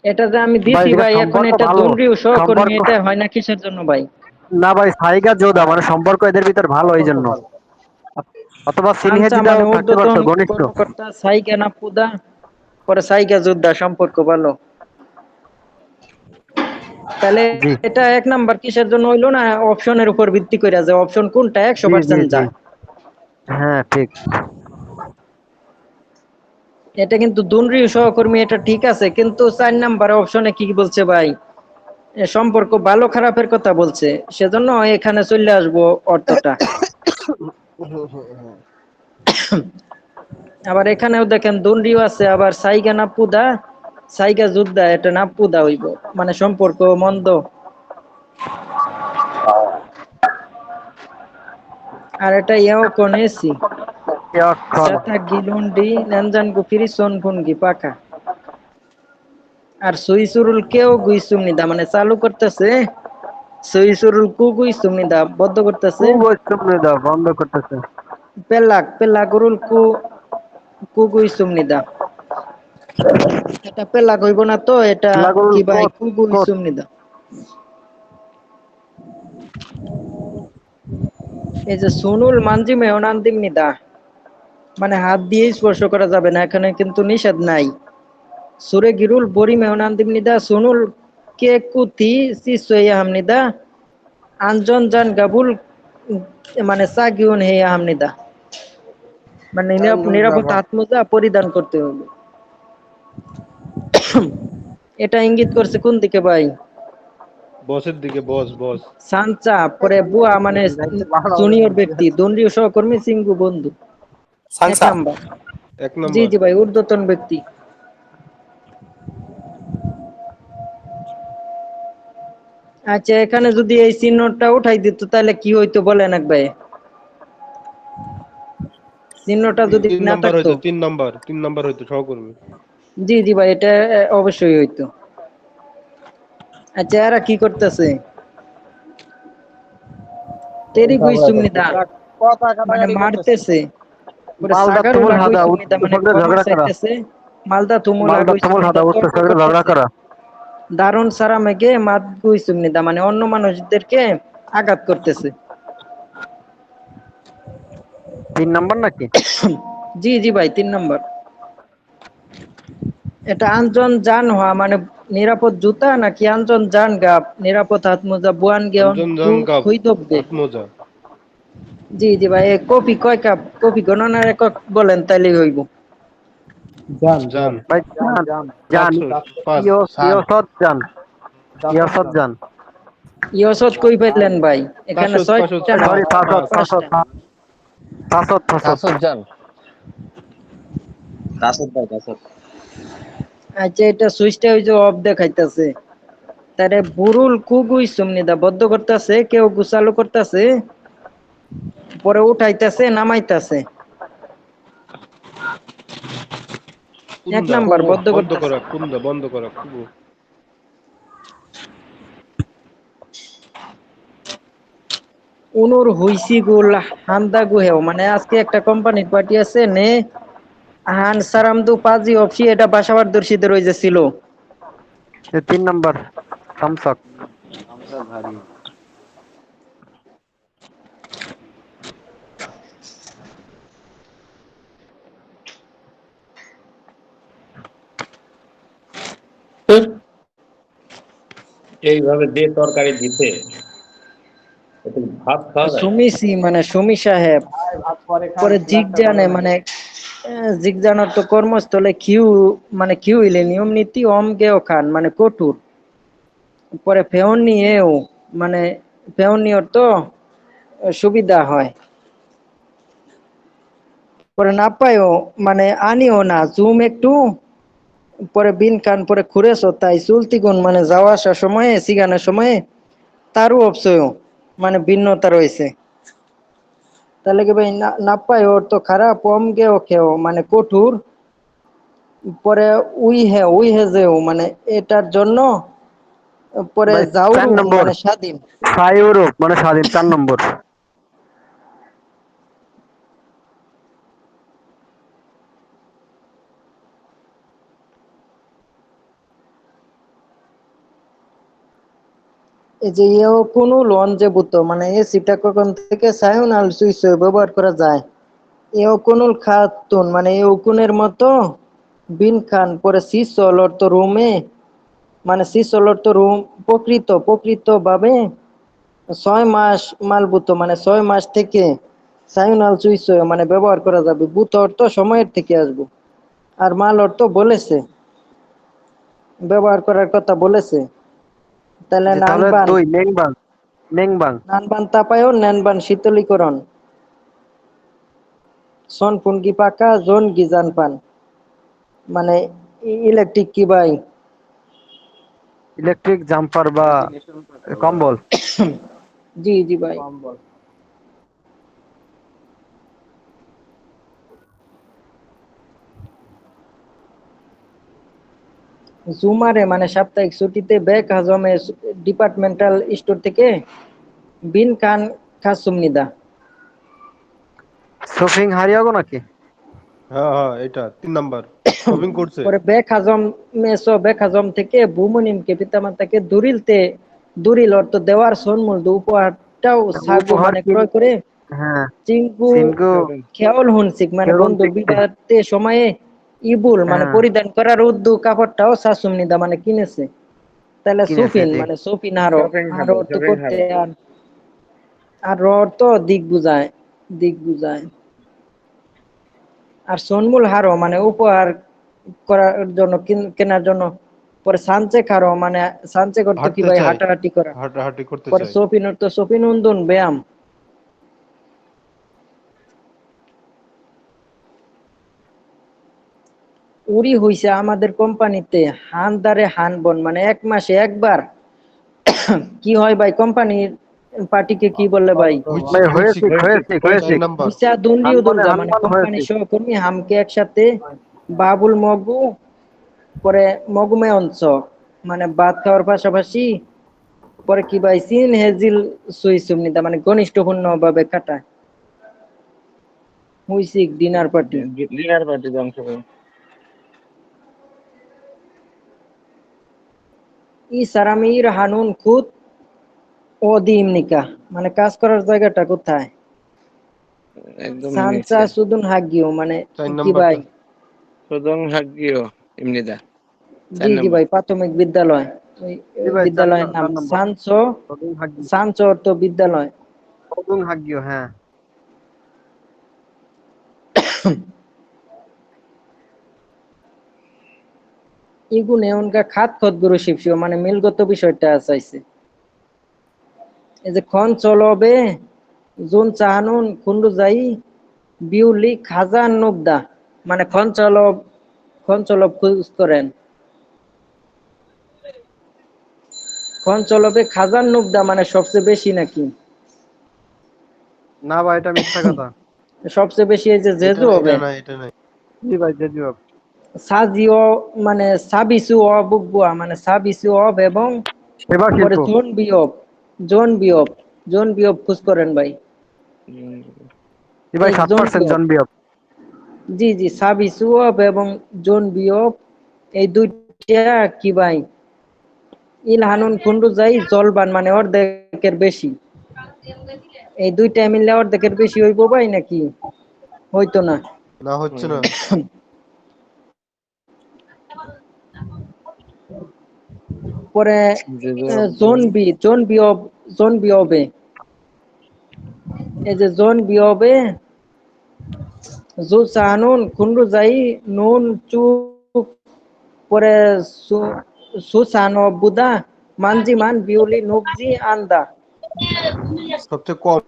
এটা যে আমি দিছি ভাই, এখন এটা দুনরিও সহকর্মী, এটা হয় না কিসের জন্য ভাই? না ভাই, সাইগা যোদ্ধা মানে সম্পর্ক এদের ভিতর ভালো এই জন্য, অথবা আচ্ছা, সিনিয়রিটিটাও মানে থাকতে ঊর্ধ্বতন পারতো, ঘনিষ্ঠ। কর্মকর্তা সাইকা না পুদা পরে সাইকা যোদ্ধা সম্পর্ক ভালো, তাহলে জি এটা এক নাম্বার কিসের জন্য হইলো না? অপশনের উপর ভিত্তি করে, যে অপশন কোনটা জি জি 100% জি যায়। হ্যাঁ ঠিক। এটা কিন্তু দুনরি সহকর্মী, এটা ঠিক আছে, কিন্তু 4 নাম্বার অপশনে কি বলছে ভাই? সম্পর্ক ভালো খারাপের কথা বলছে, সেজন্য এখানে চলে আসবো অর্থটা। আবার এখানেও দেখেন দুনরিও আছে, আবার সাইগা না পুদা, সাইগা যোদ্ধা, এটা না পুদা হইব, মানে সম্পর্ক মন্দ। আর এটা ইয়াও কোনেছি এখন সাতা গিলুন্ডি নঞ্জন গুফিরি সোন ভুনগি পাকা। আর সুইসুরুল কেও গুইসুমনিদা, মানে চালু করতেছে, সুইসুরুল কু গুইসুমনিদা বদ্ধ করতেছে। খুব ঐক্যময় দাও বন্ধ করতেছে। পেলাগুরুল কু কু গুইসুমনিদা, এটা পেলাগ হইব না তো, এটা লাগুল কি ভাই? কোট কু কোট গুইসুমনিদা। এই যে সুনুল মানজি মেহনান্দিম নিদা, মানে হাত দিয়ে স্পর্শ করা যাবে না, এখানে কিন্তু নিষেধ নাই। সুরে গিরুল বরি মেহনান্দিম নিদা সুনুল কে কুতি সিসোয়া হামনিদা আঞ্জন জান গাবুল, মানে সাগিউন হে হামনিদা, মানে নিরাপত্তা হাত মোজা পরিধান করতে হবে। এটা ইঙ্গিত করছে কোন দিকে ভাই? বসের দিকে, বস বস। সানচা পরে বুয়া, মানে জুনিয়র ব্যক্তি, দণ্ডীয় সহকর্মী, সিঙ্গু বন্ধু, এক নাম্বার। এক জি নম্বর। জি ভাই, ঊর্ধ্বতন ব্যক্তি। আচ্ছা, এখানে যদি এই চিহ্নটা উঠাই দিত তাহলে কি হইতো বলেন এক ভাই? চিহ্নটা যদি তিন না নম্বর থাকতো। হইতো, 3 নম্বর হইতো সহকর্মী। জি জি ভাই, এটা অবশ্যই হইতো। আচ্ছা, এরা কি করতেছে? তেরি গুই সুমনিদা, কথা মানে কাটাকাটি করতেছে। মারতেছে। পরে মালদা সাগারু তুমুল লাগুই হাদা সুমনিদা, উত্তর মানে সঙ্গে ক্ষমা ঝগড়া করা। চাইতেছে। মালদা তুমুল মালদা লাগুই তুমুল সুমনিদা হাদা উত্তর তর্ক সঙ্গে ঝগড়া করতেছে। করা। দারুণ সারা মেঘে মাত গুই সুমনিদা, মানে অন্য মানুষদেরকে আঘাত করতেছে। 3 নম্বর নাকি? জি জি ভাই, 3 নম্বর। এটা আঞ্জন জান হওয়া, মানে নিরাপদ জুতা, নাকি আঞ্জন জান গাব নিরাপদ হাত মোজা বুয়ান গেন অঞ্জন জান গাব খুই দববে। হাত মোজা। জি জি ভাই, কফি কয় কাপ, কফি গণনার একক বলেন তাইলেই হইব। জান ভাই জান জান 505 ইয়সত জান, ইয়সত জান। ইয়সত কই পাইলেন ভাই? এখানে 6টা না, সরি ফাসত 5টা। ফাসত ফাসত। আচ্ছা, এটা সুইচটা ওই যে অফ দেখাইতেছে, তারে বুরুল কুগুই সুমনিদা বদ্ধ করতেছে, কেউ গুছালো করতেছে, পরে উঠাইতেছে নামাইতেছে। এক কুন্দা নাম্বার বদ্ধ বন্ধ করতেছে। করা, কুন্দা বন্ধ করা, কুবু। উনুর হুইসি গুল হান্দা গুহেও, মানে আজকে একটা কোম্পানির পার্টি আছে নে হান সারামদু পাজি অপসি, এটা বাসাবাড়দর্শীদের ওই যে ছিল। 3 নম্বর থামসক। এইভাবে যে তরকারি দিতে ভাত খাওয়া যায়? সুমিসি মানে সুমি সাহেব পরে জিগ জানে মানে জিগ জানার তো কর্মস্থলে কিউ মানে কিউ ইলে নিয়ম নীতি অম গেও খান মানে কঠোর পরে ফেউন নিয়েও মানে ফেউন নিয়ে তো সুবিধা হয় পরে না পাইও মানে আনিও না জুম একটু পরে বিন খান পরে খুরেছো তাই চুলতি গুণ মানে যাওয়া আসার সময়ে সিগানোর সময়ে তারও অপচয় মানে ভিন্নতা রয়েছে তাহলে কি ভাই না পাই ওর তো খারাপ কম গেও খেও মানে কঠোর পরে উই হে যেও মানে এটার জন্য পরে ভাই 4 যাওরু নম্বর মানে স্বাধীন সাইউরুপ মানে স্বাধীন 4 নম্বর। এই যে ইয়েও কোনো লন যে বুতো মানে এ সিটা কখন থেকে সায়ন আল সুইচ ব্যবহার করা যায় এও কোনো খাতুন মানে এও কোনের মতো বিন খান পরে সিসল অর্থ রুমে মানে সিসল অর্থ রুম প্রকৃত ভাবে 6 মাস মালভূত মানে 6 মাস থেকে সায়ন আল সুইচ মানে ব্যবহার করা যাবে বুত অর্থ সময়ের থেকে আসবো আর মাল অর্থ বলেছে ব্যবহার করার কথা বলেছে তাহলে যে তাহলে নানবান 2 নেংবাং নেংবাং নানবান তাপায়ন নানবান শীতলীকরণ সন ফুনগি পাকা জোন গিজান পান মানে ইলেকট্রিক কি ভাই ইলেকট্রিক জাম্পার বা কম্বল। জি জি ভাই জুমারে মানে সাপ্তাহিক ছুটিতে বেক হাজমে ডিপার্টমেন্টাল স্টোর থেকে বিন খান খাসুম নিদা শপিং হারিয়াগো নাকি? হ্যাঁ হ্যাঁ, এটা 3 নাম্বার শপিং করছে। পরে বেক হাজম থেকে বুমনিমকে পিতামাতাকে দুরিল অর্থ দেওয়ার সন্মূল উপহারটাও সাগু উপহার মানে কি? ক্রয় করে হ্যাঁ চিঙ্কু সিনকো খেয়াল হুনসিক মানে কেরম বন্ধুর দেখতে। বিবাহতে সময়ে ইবুল মানে হ্যাঁ পরিধান করার কাপড়টাও শাসুম নিদা মানে কিনেছে তাহলে কিনেছে সুফিন জি। মানে সুফিন আরো অর্থ করতে আর অর্থ দিক বুঝায় আর সন্মূল হারো মানে উপহার করার জন্য কেনার জন্য পরে সানচে খারো মানে সানচে করতে কি হাঁটতে ভাই চাই, হাঁটাহাঁটি করা হাঁটাহাঁটি করতে পরে চাই। সোফিন অর্থ সোফিন উন্দুন ব্যায়াম উড়ি হইছে আমাদের কোম্পানিতে হানদারে হানবন মানে 1 মাসে একবার কি হয় ভাই কোম্পানির পার্টিকে কি বললে ভাই ভাই হুইসিক হয়েছে 4 নাম্বার। হুইসা দুন্ডি হানবনে উদুলজা মানে হানবান কোম্পানি হয়েছে। সহকর্মী হামকে একসাথে বাবুল মগু পরে মগুমে অঞ্চ মানে ভাত খাওয়ার পাশাপাশি পরে কি ভাই সিন হেজিল সুইসুমনিতা মানে ঘনিষ্ঠপূর্ণ ভাবে কাটায় হুইসিক ডিনার পার্টি ডিনার পার্টিতে অংশগ্রহণ। ই সারামির হানুন খুদ ও দিমনিকা মানে কাজ করার জায়গাটা কোথায় একদম সানচা নিচে। সুদুন হাগিও মানে 4 কি ভাই নাম্বারটা। সুদং ভাগ্যিও এমনিদা। 4 জি নম্বর। ভাই প্রাথমিক বিদ্যালয় ওই জি ভাই বিদ্যালয়ের নাম 4 নম্বর সানচো সদুং হাগি সানচো অর্থ বিদ্যালয় সদুং হাগিও হ্যাঁ। ইগুনে উনকা খাত খত গুরু শিবশিও মানে মিলগত বিষয়টা চাইছে এই যে খন চলবে জুন চাহানুন খুন্ডু যাই বিউলি খাজান নুবদা মানে খন চলব খুঁজ করেন খন চলবে খাজান নুবদা মানে সবচেয়ে বেশি নাকি না ভাই এটা মিথ্যা কথা। সবচেয়ে বেশি এই যে এটা জেজু এটা হবে নাই, এটা নাই। জি ভাই জেজুব। সাজিও মানে সাবিসু অবুগুয়া মানে সাবিসু অব এবং সেবা পরে শিল্প। জন বিয়ব খুঁজ করেন ভাই জি ভাই এই জন 7% বিয়ব জন বিয়োগ। জি জি সাবিসু অব এবং জন বিয়ব এই দুইটা কি ভাই ইলহানুন খুন্ডু যাই জলবান মানে অর্ধেকের বেশি এই দুইটা মিললে অর্ধেকের বেশি হইব ভাই নাকি হইতো না না হচ্ছে না। পরে যদিও জোন বিয়বে এই যে জন বি হবে জু সানুন খুন্ডু যাই নুন চু পরে সুসানো বুদা মানজি মান বিউলি নুকজি আন্দা। সবচেয়ে কম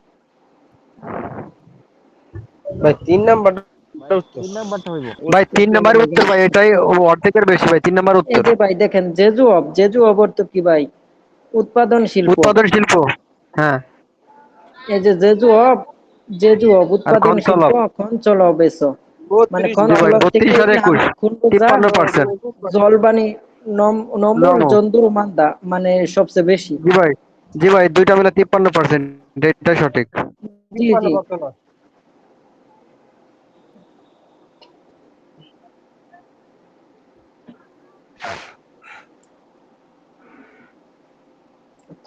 ভাই 3 নাম্বার ভাই 3 নাম্বার উত্তর ভাই, এটাই অর্ধেকের বেশি ভাই, 3 নাম্বার এই উত্তর। যে ভাই দেখেন জেজু অব অর্থ কি ভাই? উৎপাদন শিল্প। উৎপাদন শিল্প, হ্যাঁ। এই যে জেজু অব আর উৎপাদন শিল্প খনচলব, খঞ্চল বেশ মানে জি ভাই খঞ্চলব থেকে 32 আর এই যে 21 খুন্ডু যা 53%। জলবানি নমুল নম, জন্দুর মান্দা মানে সবচেয়ে বেশি। জি ভাই, জি ভাই, দুইটা মিলে 53%, এটা সঠিক। জি জি।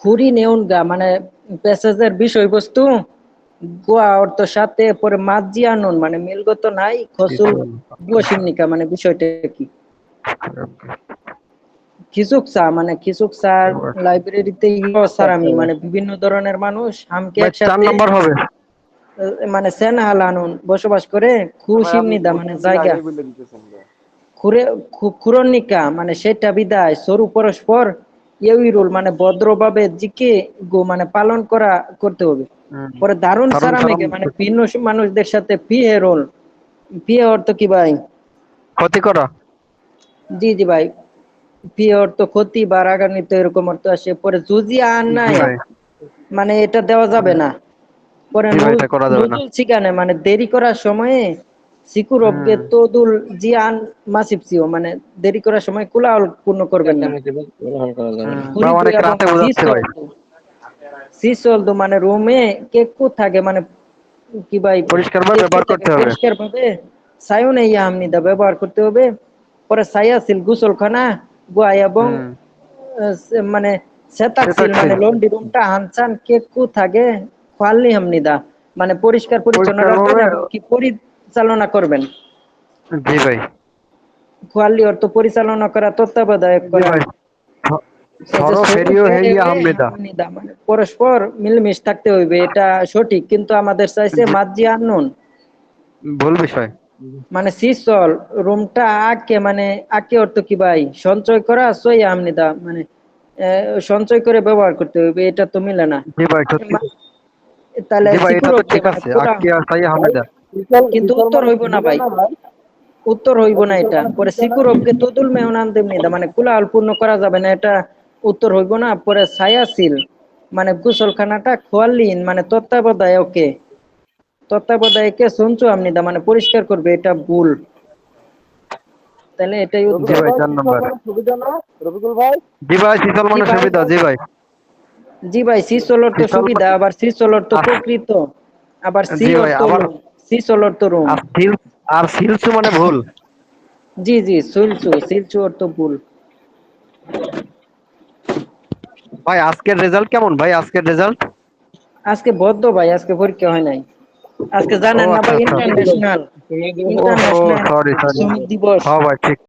খুরি নেউন গা মানে প্যাসেজের বিষয়বস্তু গোয়া অর্থ সাথে পরে মাজিয়ানুন মানে মিলগত নাই খসুল গোসিমনিকা মানে বিষয়টা কি? খিচুকসা মানে খিচুকসার লাইব্রেরিতে স্যার আমি মানে বিভিন্ন ধরনের মানুষ হামকে ভাই 4 একসাথে নাম্বার হবে। মানে সেন হালানুন বসবাস করে খুশিমনিদা মানে জায়গা খুরে খুরনিকা মানে সেটা বিদায় সরু পরস্পর ইউরুল মানে ভদ্রভাবে জিকে গো মানে পালন করতে হবে। পরে দারুণ দারুন সালাম, সারামেকে মানে ভিন্ন মানুষদের সাথে পিহে রোল পিহে অর্থ কি ভাই? ক্ষতি করা। জি জি ভাই, পিহে অর্থ ক্ষতি বা রাগান্বিত এরকম অর্থ আসে। পরে জুজিয়া আর জি নাই ভাই, মানে এটা দেওয়া যাবে না। পরে জি ভাই, এটা করা যাবে না। নজুল শিখানে মানে দেরি করার সময়ে সিকুর অবগে তোদুল জিয়ান মাসিপসিও মানে দেরি করার সময় কুলাউল পূর্ণ করবেন না। চেঁচামেচি ব্যবহার করা যাবে না। বা খুরি দুই অনেক এবং রাতে বোঝাচ্ছে ভাই, সিসলদো মানে রুমে কেকু থাকে মানে কি ভাই পরিষ্কার ভাবে কেকু ব্যবহার থাকে করতে হবে। পরিষ্কার ভাবে সায়নে ইয়া আমনিদা ব্যবহার করতে হবে। পরে সায়াসিল গুসলখানা গোয়া এবং হুম, মানে সেতাকসিল মানে সেটাকসিল, লন্ডি রুমটা হানসান কেকু থাকে ফালনি আমনিদা মানে পরিষ্কার পরিচ্ছন্ন পরিষ্কার রাখবেন ভাবে, এবং কি পরিচালনা করবেন। জি ভাই, খোয়ালি অর্থ পরিচালনা করা তত্ত্বাবধায়ক জি করা। ভাই। এই যে সরো সরু ফেরিও ফেরে হেইয়া হয়ে হামনিদা, হামনিদা মানে পরস্পর মিলমিশ থাকতে হইবে, এটা সঠিক কিন্তু আমাদের চাইছে জি, মাঝি আননুন ভুল বিষয়। মানে সিসল রুমটা আঁকে মানে আঁকে অর্থ কি ভাই? সঞ্চয় করা সই আমনিদা মানে সঞ্চয় করে ব্যবহার করতে হইবে, এটা তো মিলে না। জি ভাই সত্যি, তাহলে জি ভাই এটা তো সিকুরকে ঠিক মানে আছে, পুরা আকি আর সাই হামনিদা। কিন্তু উত্তর হইব না ভাই, উত্তর হইব না এটা। পরে সিকুরবকে তদুল মেহনান দেমনিদা মানে কুলাল পূর্ণ করা যাবে না, এটা উত্তর হইব না। পরে ছায়াশীল মানে গোসলখানাটা খোয়ালিন মানে তত্ত্বাবধায়কে সঞ্চু আমনিদা মানে পরিষ্কার করবে, এটা ভুল। তাহলে এটাই জি উত্তর। ভাই 4 নাম্বার। জি ভাই শীতল জি মানে ভাই, সুবিধা, জি ভাই। জি ভাই সিসলর তো শীতল সুবিধা, আবার সিসলর তো প্রকৃত, আবার সি জি ভাই, অর্থ আবার রুম, সিসলর তো রুম। আর সিল, আর সিলসু মানে ভুল। জি জি সিলচু অর্থ ভুল। ভাই আজকের রেজাল্ট কেমন ভাই, আজকের রেজাল্ট? আজকে বদ্ধ ভাই, আজকে পরীক্ষা হয় নাই। আজকে ও জানেন না আচ্ছা ভাই আচ্ছা, ইন্টারন্যাশনাল ওহো, ইন্টারন্যাশনাল সরি সরি, শ্রমিক দিবস। হ্যাঁ ভাই ঠিক।